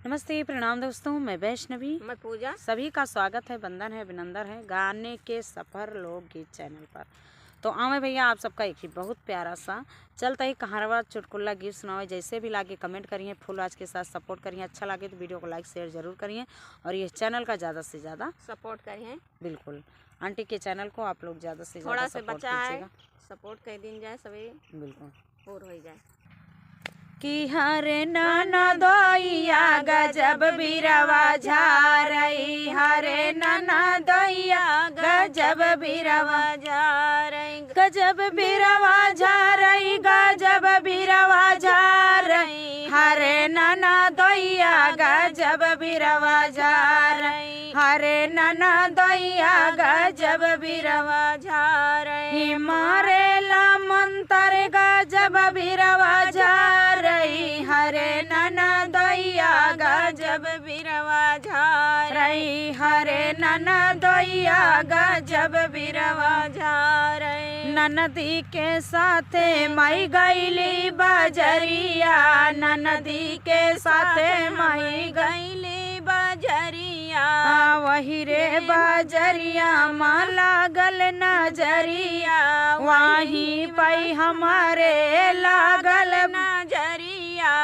नमस्ते, प्रणाम दोस्तों। मैं वैष्णवी, मैं पूजा। सभी का स्वागत है, वंदन है, अभिनंदन है गाने के सफ़र लोकगीत चैनल पर। तो आवे भैया, आप सबका एक ही बहुत प्यारा सा चलता ही कहारवा चुटकुल्ला गीत सुनावे। जैसे भी लागे कमेंट करिए, फुल आज के साथ सपोर्ट करिए। अच्छा लगे तो वीडियो को लाइक शेयर जरूर करिए और ये चैनल का ज़्यादा से ज़्यादा सपोर्ट करिए। बिल्कुल, आंटी के चैनल को आप लोग ज़्यादा से ज़्यादा थोड़ा से सपोर्ट बचा है, कीजिएगा। सपोर्ट कर दिन जाए सभी, बिल्कुल पूर हो जाए। कि हरे नाना दोइया गजब बिरवा झारई, हरे नाना दोइया गजब बिरवा झारई, गजब बिरवा झारई, गजब बिरवा झारई, हरे नाना दोइया गजब बिरवा झारई, हरे नाना दोइया गजब बिरवा झारई, मारे ला मंतर गजब बिरवा झारई, हरे नाना दोइया गजब बिरवा झारई, हरे नाना दोइया गजब बिरवा झारई। ननदी के साथे माई गईली बजरिया, ननदी के साथे माई गईली बजरिया, वही रे बजरिया माँ लागल नजरिया, वहीं पई हमारे लागल नजरिया,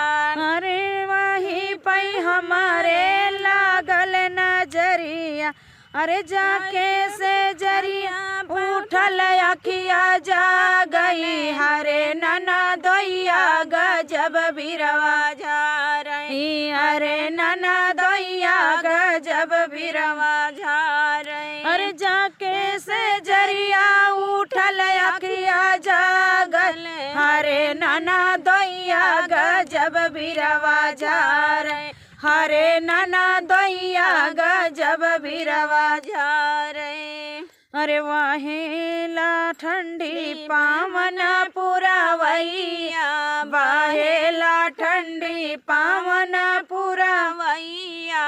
अरे वहीं पई हमारे लागल नजरिया। अरे जाके से जरिया उठल अखिया जा गई, हरे नाना दोइया गजब बिरवा झारई, अरे नाना दोइया गजब बिरवा झारई। अरे जाके से जरिया उठल अखिया जा गई, हरे नाना दोइया गजब बिरवा झारई, हरे नाना दोइया गजब बिरवा झारई। अरे वाहेला ठंडी पावन पुरवैया, वाहेला ठंडी पावन पुरवैया,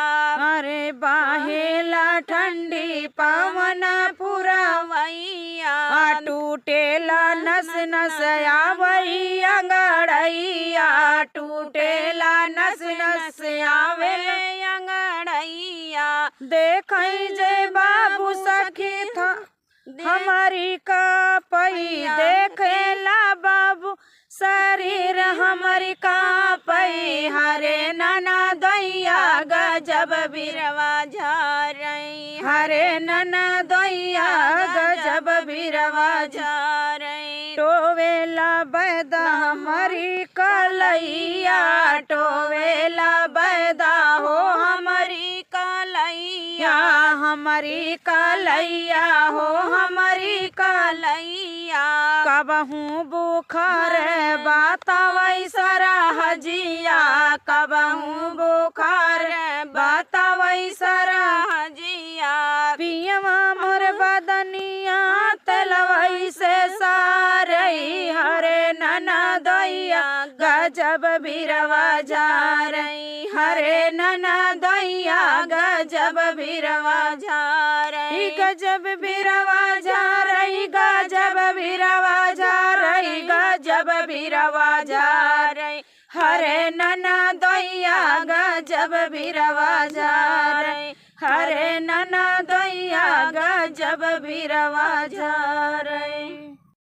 अरे बाहेला ठंडी पावन पुरवैया, टूटेला नस नस आवई अंगड़ैया, टूटेला नस नस आवे अंगड़ैया, देखई जे बाबू सखी था हमारी का पई, देखेला बाबू शरीर हमारी का पई, हरे नाना दोइया गजब बिरवा झारई, हरे नाना दोइया गजब बिरवा झारई। टोवेला बैदा हमारी कलैया, टोवेला बैदा हो हमारी कलैया, हमारी कलैया हो हमारी कलैया, कबहू बुखार बतावई सरा हजिया, कबहू बुखार बतावई सरा हजिया, पियवा मोर बदनिया तलवई से सारई, हरे नाना दोइया गजब बिरवा झारई, हरे नाना दोइया गजब बिरवा झारई, गजब बिरवा झारई, गजब बिरवा झारई, गजब बिरवा झारई, हरे नाना दोइया गजब बिरवा झारई, हरे नाना दोइया गजब बिरवा झारई।